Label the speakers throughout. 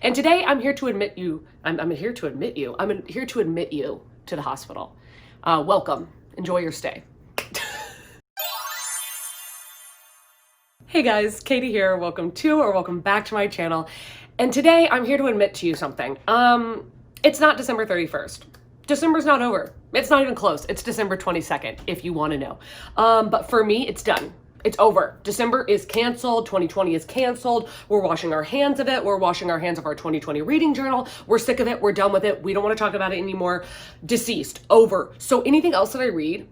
Speaker 1: And today I'm here to admit you, I'm here to admit you, I'm here to admit you to the hospital. Welcome, enjoy your stay. Hey guys, Katie here, welcome back to my channel. And today I'm here to admit to you something. It's not December 31st. December's not over. It's not even close. It's December 22nd, if you want to know. But for me, it's done. It's over. December is canceled. 2020 is canceled. We're washing our hands of it. We're washing our hands of our 2020 reading journal. We're sick of it. We're done with it. We don't want to talk about it anymore. Deceased. Over. So anything else that I read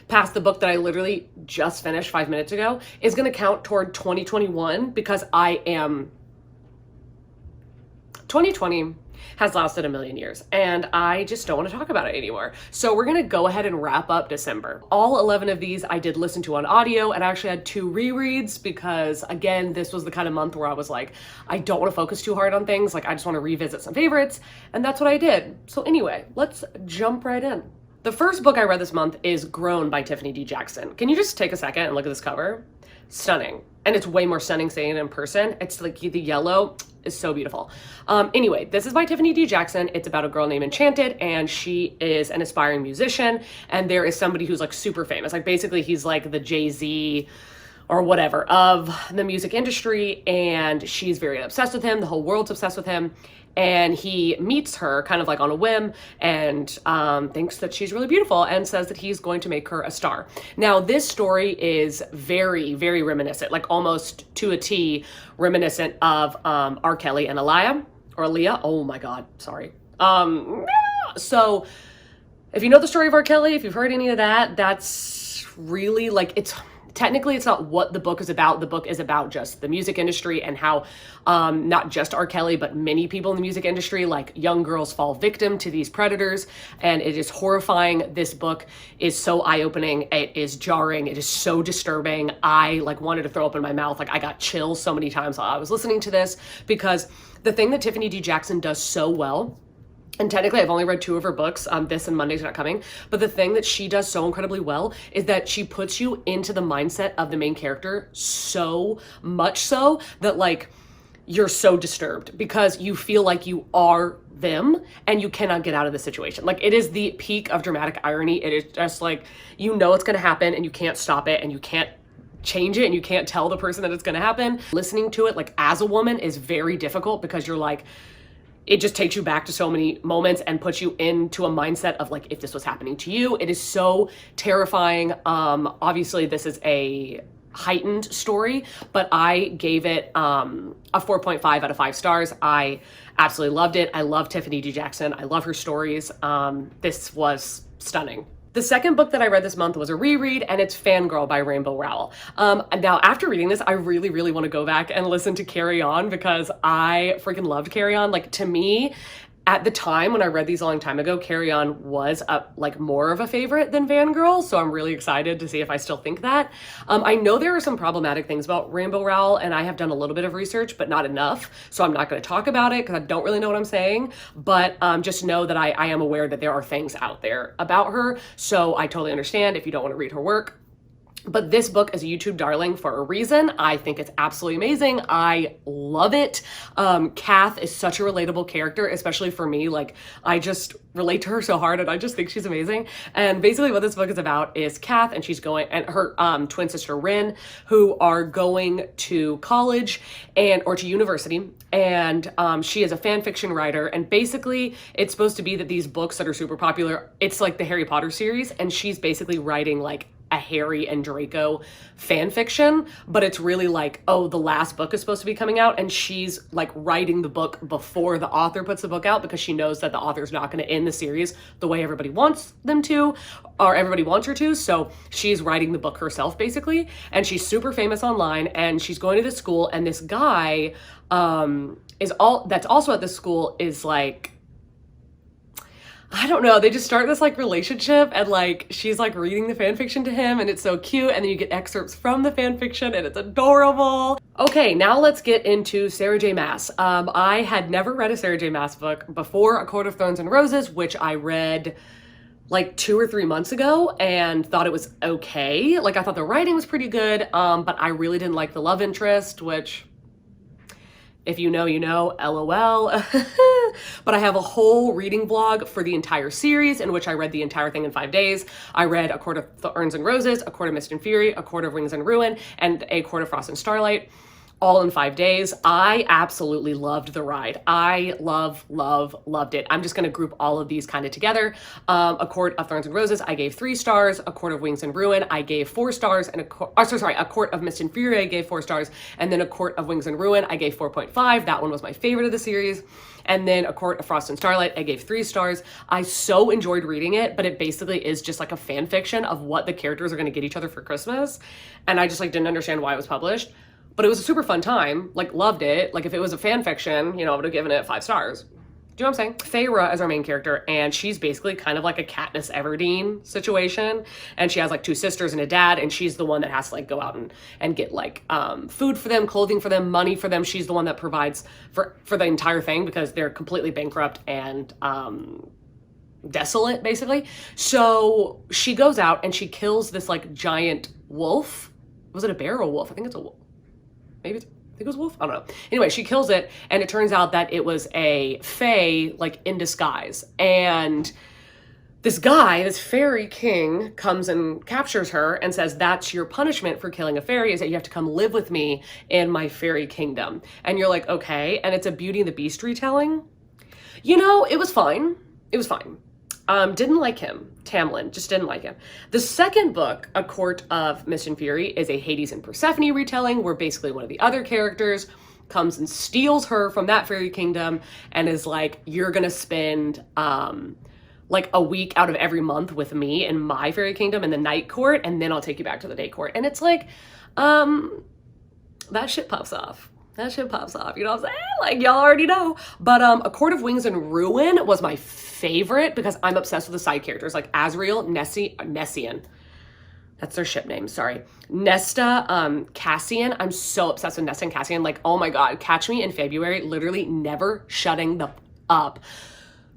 Speaker 1: past the book that I literally just finished 5 minutes ago is going to count toward 2021 because 2020 has lasted a million years and I just don't want to talk about it anymore. So we're going to go ahead and wrap up December. All 11 of these I did listen to on audio, and I actually had 2 rereads because, again, this was the kind of month where I was like, I don't want to focus too hard on things. Like, I just want to revisit some favorites, and that's what I did. So anyway, let's jump right in. The first book I read this month is Grown by Tiffany D. Jackson. Can you just take a second and look at this cover? Stunning. And it's way more stunning seeing it in person. It's like the yellow is so beautiful. Anyway, this is by Tiffany D. Jackson. It's about a girl named Enchanted, and she is an aspiring musician. And there is somebody who's like super famous. Like basically he's like the Jay-Z or whatever of the music industry. And she's very obsessed with him. The whole world's obsessed with him. And he meets her kind of like on a whim and thinks that she's really beautiful and says that he's going to make her a star. Now, this story is very, very reminiscent, like almost to a T reminiscent of R. Kelly and Aaliyah. Oh my God, sorry. So if you know the story of R. Kelly, if you've heard any of that, that's really like, technically, it's not what the book is about. The book is about just the music industry and how not just R. Kelly, but many people in the music industry, like young girls, fall victim to these predators. And it is horrifying. This book is so eye-opening. It is jarring. It is so disturbing. I like wanted to throw up in my mouth. Like I got chills so many times while I was listening to this, because the thing that Tiffany D. Jackson does so well, and technically I've only read 2 of her books, this and Monday's Not Coming, but the thing that she does so incredibly well is that she puts you into the mindset of the main character so much so that like you're so disturbed because you feel like you are them and you cannot get out of the situation. Like it is the peak of dramatic irony. It is just like, you know it's going to happen and you can't stop it and you can't change it and you can't tell the person that it's going to happen. Listening to it like as a woman is very difficult because you're like, it just takes you back to so many moments and puts you into a mindset of like, if this was happening to you. It is so terrifying. Obviously this is a heightened story, but I gave it a 4.5 out of 5 stars. I absolutely loved it. I love Tiffany D. Jackson. I love her stories. This was stunning. The second book that I read this month was a reread, and it's Fangirl by Rainbow Rowell. Now, after reading this, I really, really want to go back and listen to Carry On because I freaking loved Carry On. Like, to me, at the time when I read these a long time ago, Carry On was like more of a favorite than Fangirl, so I'm really excited to see if I still think that. I know there are some problematic things about Rainbow Rowell, and I have done a little bit of research, but not enough, so I'm not going to talk about it because I don't really know what I'm saying, but just know that I am aware that there are things out there about her, so I totally understand if you don't want to read her work. But this book is a YouTube darling for a reason. I think it's absolutely amazing. I love it. Kath is such a relatable character, especially for me. Like, I just relate to her so hard and I just think she's amazing. And basically what this book is about is Kath and her twin sister Rin, who are going to college or to university. And she is a fan fiction writer. And basically it's supposed to be that these books that are super popular, it's like the Harry Potter series. And she's basically writing like a Harry and Draco fan fiction, but it's really like, oh, the last book is supposed to be coming out and she's like writing the book before the author puts the book out because she knows that the author's not going to end the series the way everybody wants them to, or everybody wants her to. So she's writing the book herself basically, and she's super famous online, and she's going to this school, and this guy that's also at this school is like, I don't know, they just start this like relationship, and like she's like reading the fan fiction to him and it's so cute, and then you get excerpts from the fan fiction and it's adorable. Okay, now let's get into Sarah J Maas. I had never read a Sarah J Maas book before A Court of Thorns and Roses, which I read like 2 or 3 months ago and thought it was okay. Like I thought the writing was pretty good, but I really didn't like the love interest, which If you know, you know, LOL. But I have a whole reading vlog for the entire series in which I read the entire thing in 5 days. I read A Court of Thorns and Roses, A Court of Mist and Fury, A Court of Wings and Ruin, and A Court of Frost and Starlight, all in 5 days. I absolutely loved the ride. I loved it. I'm just gonna group all of these kind of together. A Court of Thorns and Roses, I gave 3 stars. A Court of Wings and Ruin, I gave 4 stars. And A Court of Mist and Fury, I gave 4 stars. And then A Court of Wings and Ruin, I gave 4.5. That one was my favorite of the series. And then A Court of Frost and Starlight, I gave 3 stars. I so enjoyed reading it, but it basically is just like a fan fiction of what the characters are gonna get each other for Christmas. And I just like didn't understand why it was published. But it was a super fun time, like loved it. Like if it was a fan fiction, you know, I would have given it 5 stars. Do you know what I'm saying? Feyre is our main character, and she's basically kind of like a Katniss Everdeen situation. And she has like 2 sisters and a dad, and she's the one that has to like go out and get like food for them, clothing for them, money for them. She's the one that provides for the entire thing because they're completely bankrupt and desolate, basically. So she goes out and she kills this like giant wolf. Was it a bear or a wolf? I think it's a wolf. Maybe I think it was wolf. I don't know. Anyway, she kills it, and it turns out that it was a fae, like in disguise. And this guy, this fairy king, comes and captures her and says, "That's your punishment for killing a fairy, is that you have to come live with me in my fairy kingdom." And you're like, okay. And it's a Beauty and the Beast retelling. You know, it was fine. It was fine. Didn't like him. Tamlin, just didn't like him. The second book, A Court of Mist and Fury, is a Hades and Persephone retelling where basically one of the other characters comes and steals her from that fairy kingdom and is like, you're gonna spend like a week out of every month with me in my fairy kingdom in the night court, and then I'll take you back to the day court. And it's like, that shit pops off. That shit pops off, you know what I'm saying? Like, y'all already know. But A Court of Wings and Ruin was my favorite because I'm obsessed with the side characters like Azriel, Nessian. That's their ship name, sorry. Nesta, Cassian. I'm so obsessed with Nesta and Cassian. Like, oh my God, catch me in February, literally never shutting the up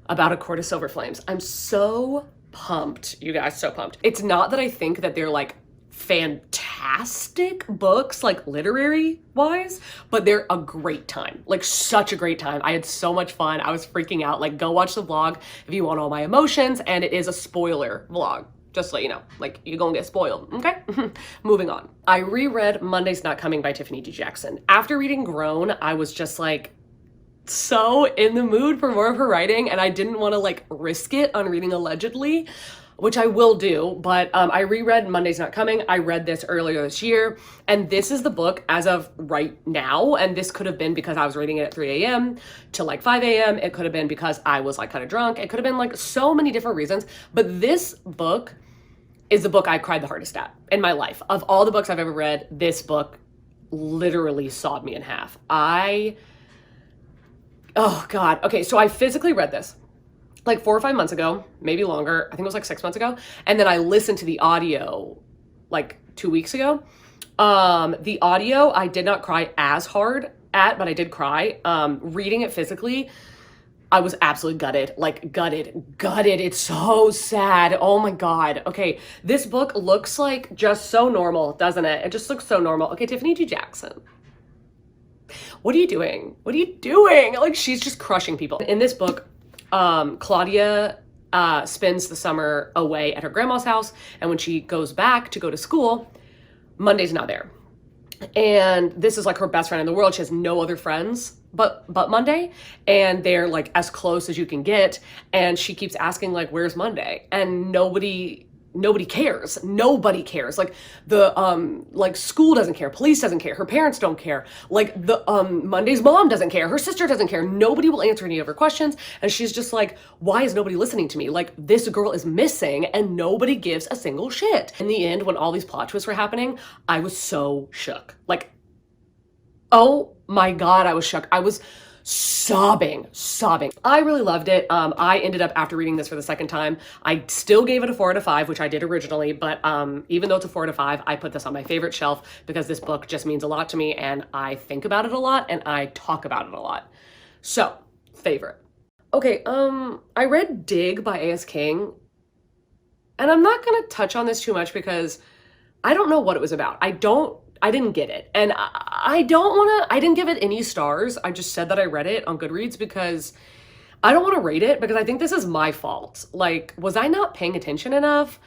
Speaker 1: about A Court of Silver Flames. I'm so pumped, you guys, so pumped. It's not that I think that they're like fantastic books, like literary wise, but they're a great time, like such a great time. I had so much fun. I was freaking out. Like, go watch the vlog if you want all my emotions, and it is a spoiler vlog, just so you know, like you're gonna get spoiled, okay? Moving on. I reread Monday's Not Coming by Tiffany D. Jackson. After reading Grown, I was just like so in the mood for more of her writing, and I didn't want to like risk it on reading Allegedly, which I will do, but I reread Monday's Not Coming. I read this earlier this year, and this is the book as of right now, and this could have been because I was reading it at 3 a.m. to like 5 a.m. It could have been because I was like kind of drunk. It could have been like so many different reasons, but this book is the book I cried the hardest at in my life. Of all the books I've ever read, this book literally sawed me in half. Oh God. Okay, so I physically read this like 4 or 5 months ago, maybe longer. I think it was like 6 months ago. And then I listened to the audio like 2 weeks ago. The audio I did not cry as hard at, but I did cry. Reading it physically, I was absolutely gutted, like gutted. It's so sad. Oh my God. Okay, this book looks like just so normal, doesn't it? It just looks so normal. Okay, Tiffany D. Jackson. What are you doing? What are you doing? Like, she's just crushing people. In this book, Claudia spends the summer away at her grandma's house, and when she goes back to go to school, Monday's not there. And this is like her best friend in the world. She has no other friends but Monday, and they're like as close as you can get. And she keeps asking like, where's Monday? And nobody cares. Nobody cares. Like the like school doesn't care, police doesn't care, her parents don't care, like the Monday's mom doesn't care, her sister doesn't care. Nobody will answer any of her questions, and she's just like, why is nobody listening to me? Like, this girl is missing and nobody gives a single shit. In the end, when all these plot twists were happening, I was so shook. Like, oh my God, I was shook. I was sobbing. I really loved it. I ended up, after reading this for the second time, I still gave it a 4 out of 5, which I did originally, but even though it's a 4 out of 5, I put this on my favorite shelf because this book just means a lot to me, and I think about it a lot, and I talk about it a lot. So, favorite. Okay, I read Dig by A.S. King, and I'm not gonna touch on this too much because I don't know what it was about. I don't didn't get it. And I didn't give it any stars. I just said that I read it on Goodreads because I don't want to rate it, because I think this is my fault. Like, was I not paying attention enough?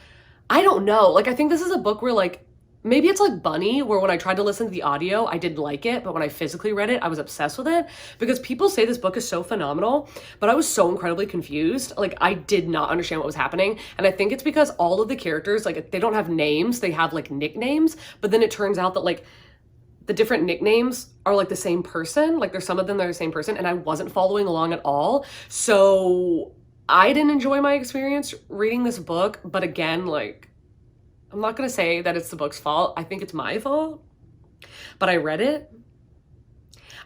Speaker 1: I don't know. Like, I think this is a book where, like, maybe it's like Bunny, where when I tried to listen to the audio, I didn't like it, but when I physically read it, I was obsessed with it, because people say this book is so phenomenal, but I was so incredibly confused. Like, I did not understand what was happening, and I think it's because all of the characters, like, they don't have names, they have, like, nicknames, but then it turns out that, like, the different nicknames are, like, the same person. Like, there's some of them that are the same person, and I wasn't following along at all, so I didn't enjoy my experience reading this book. But again, like, I'm not gonna say that it's the book's fault. I think it's my fault, but I read it.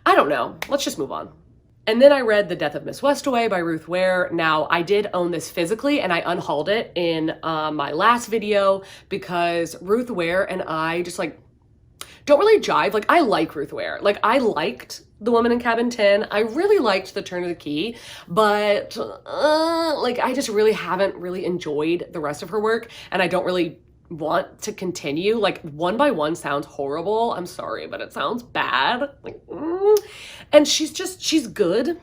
Speaker 1: I don't know. Let's just move on. And then I read The Death of Miss Westaway by Ruth Ware. Now, I did own this physically, and I unhauled it in my last video because Ruth Ware and I just, like, don't really jive. Like, I like Ruth Ware. Like, I liked The Woman in Cabin 10. I really liked The Turn of the Key, but like, I just really haven't really enjoyed the rest of her work, and I don't really want to continue. Like, One by One sounds horrible. I'm sorry, but it sounds bad. Like, and she's good,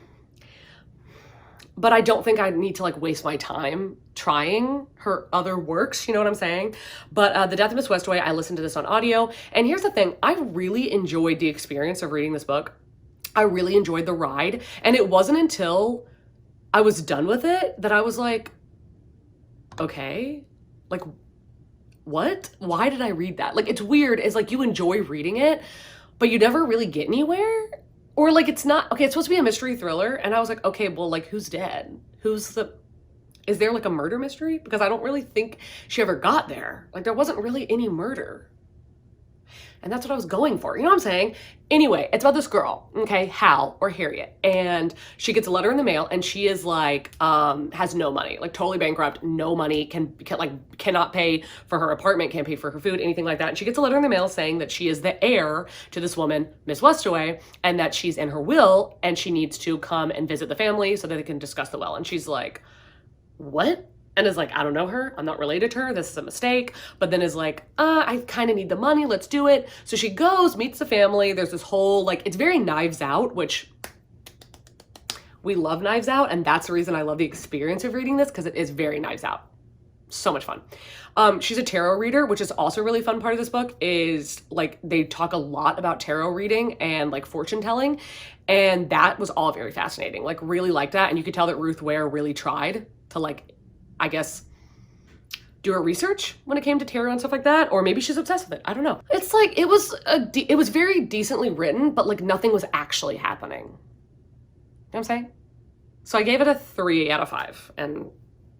Speaker 1: but I don't think I need to, like, waste my time trying her other works, you know what I'm saying? But The Death of Miss Westaway, I listened to this on audio, and here's the thing, I really enjoyed the experience of reading this book. I really enjoyed the ride, and it wasn't until I was done with it that I was like, okay, like, what? Why did I read that? Like, it's weird. It's like you enjoy reading it, but you never really get anywhere. Or, like, it's not, okay, it's supposed to be a mystery thriller, and I was like, okay, well, like, who's dead? Is there, like, a murder mystery? Because I don't really think she ever got there. Like, there wasn't really any murder. And that's what I was going for, you know what I'm saying? Anyway, it's about this girl, okay, Hal, or Harriet, and she gets a letter in the mail, and she is, like, has no money, like, totally bankrupt, no money, cannot pay for her apartment, can't pay for her food, anything like that. And she gets a letter in the mail saying that she is the heir to this woman, Miss Westaway, and that she's in her will, and she needs to come and visit the family so that they can discuss the will. And she's like, what? And is like, I don't know her, I'm not related to her, this is a mistake. But then is like, I kind of need the money, let's do it. So she goes, meets the family, there's this whole, like, it's very Knives Out, which we love Knives Out, and that's the reason I love the experience of reading this, because it is very Knives Out. So much fun. She's a tarot reader, which is also a really fun part of this book, is, like, they talk a lot about tarot reading and, like, fortune telling, and that was all very fascinating. Like, really liked that, and you could tell that Ruth Ware really tried to, like, I guess, do her research when it came to tarot and stuff like that, or maybe she's obsessed with it. I don't know. It's like, it was very decently written, but, like, nothing was actually happening. You know what I'm saying? So I gave it a 3 out of 5, and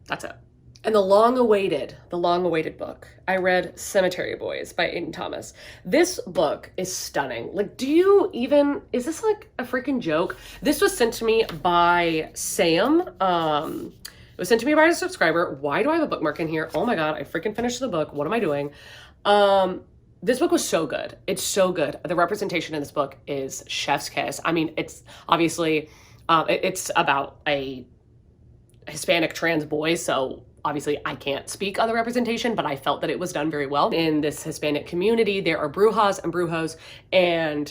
Speaker 1: that's it. And the long-awaited book, I read Cemetery Boys by Aiden Thomas. This book is stunning. Like, is this, like, a freaking joke? This was sent to me by Sam. It was sent to me by a subscriber. Why do I have a bookmark in here? Oh my God, I freaking finished the book. What am I doing? This book was so good. It's so good. The representation in this book is chef's kiss. I mean, it's obviously, it's about a Hispanic trans boy, so obviously I can't speak on the representation, but I felt that it was done very well. In this Hispanic community, there are brujas and brujos, and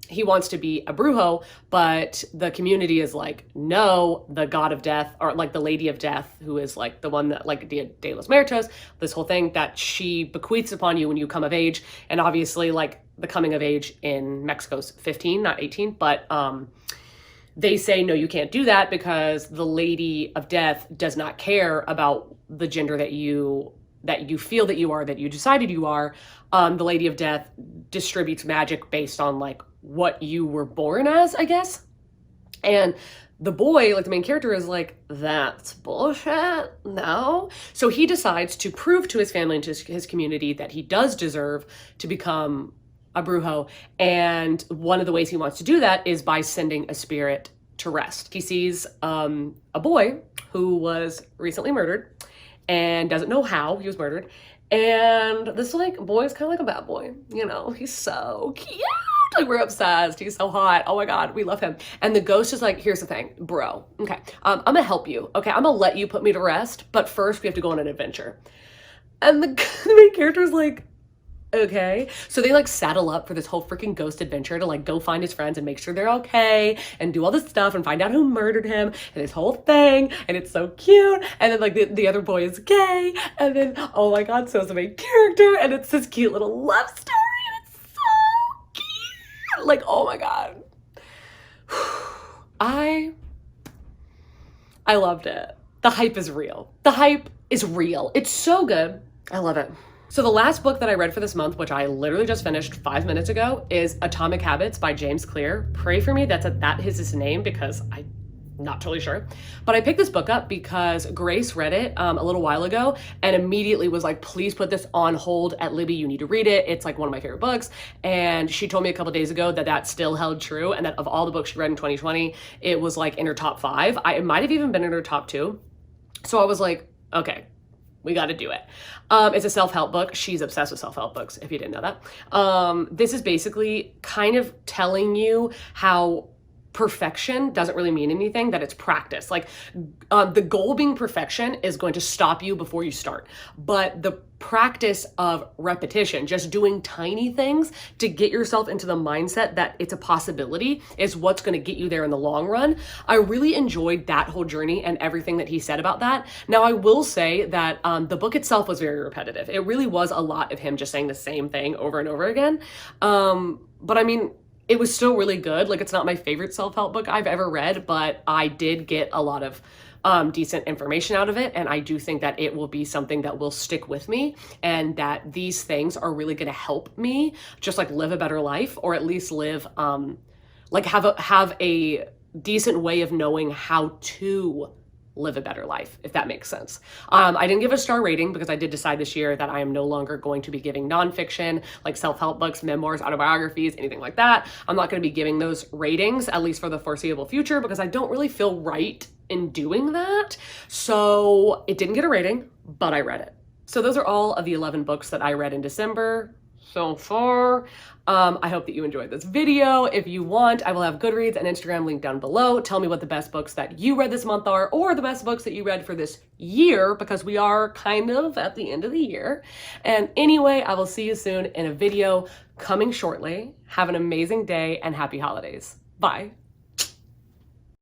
Speaker 1: he wants to be a brujo, but the community is like, no, the god of death, or, like, the lady of death, who is, like, the one that, like, Dia de los Muertos, this whole thing that she bequeaths upon you when you come of age. And obviously, like, the coming of age in Mexico's 15, not 18, but they say, no, you can't do that, because the lady of death does not care about the gender that you feel that you are, that you decided you are. The lady of death distributes magic based on, like, what you were born as, I guess. And the boy, like, the main character, is like, that's bullshit, no. So he decides to prove to his family and to his community that he does deserve to become a brujo. And one of the ways he wants to do that is by sending a spirit to rest. He sees a boy who was recently murdered and doesn't know how he was murdered. And this, like, boy is kind of like a bad boy, you know, he's so cute. Like, we're obsessed. He's so hot. Oh my God, we love him. And the ghost is like, here's the thing, bro. Okay, I'm gonna help you. Okay, I'm gonna let you put me to rest, but first we have to go on an adventure. And the main character is like, Okay, so they like saddle up for this whole freaking ghost adventure to like go find his friends and make sure they're okay and do all this stuff and find out who murdered him and this whole thing, and it's so cute. And then like the other boy is gay, and then oh my god, so is the main character, and it's this cute little love story, and it's so cute. Like, oh my god. I loved it. The hype is real. The hype is real. It's so good. I love it. So the last book that I read for this month, which I literally just finished 5 minutes ago, is Atomic Habits by James Clear. Pray for me that is his name, because I'm not totally sure. But I picked this book up because Grace read it a little while ago and immediately was like, please put this on hold at Libby. You need to read it. It's like one of my favorite books. And she told me a couple days ago that that still held true, and that of all the books she read in 2020, it was like in her top 5. It might have even been in her top 2. So I was like, okay, we got to do it. It's a self-help book. She's obsessed with self-help books, if you didn't know that. This is basically kind of telling you how perfection doesn't really mean anything, that it's practice. Like the goal being perfection is going to stop you before you start. But the practice of repetition, just doing tiny things to get yourself into the mindset that it's a possibility, is what's going to get you there in the long run. I really enjoyed that whole journey and everything that he said about that. Now, I will say that the book itself was very repetitive. It really was a lot of him just saying the same thing over and over again. But I mean, it was still really good. Like, it's not my favorite self-help book I've ever read, but I did get a lot of decent information out of it. And I do think that it will be something that will stick with me, and that these things are really going to help me just like live a better life, or at least live, like have a decent way of knowing how to live a better life, if that makes sense. I didn't give a star rating because I did decide this year that I am no longer going to be giving nonfiction, like self-help books, memoirs, autobiographies, anything like that. I'm not going to be giving those ratings, at least for the foreseeable future, because I don't really feel right in doing that. So it didn't get a rating, but I read it. So those are all of the 11 books that I read in December so far. I hope that you enjoyed this video. If you want, I will have Goodreads and Instagram linked down below. Tell me what the best books that you read this month are, or the best books that you read for this year, because we are kind of at the end of the year. And anyway, I will see you soon in a video coming shortly. Have an amazing day and happy holidays. Bye.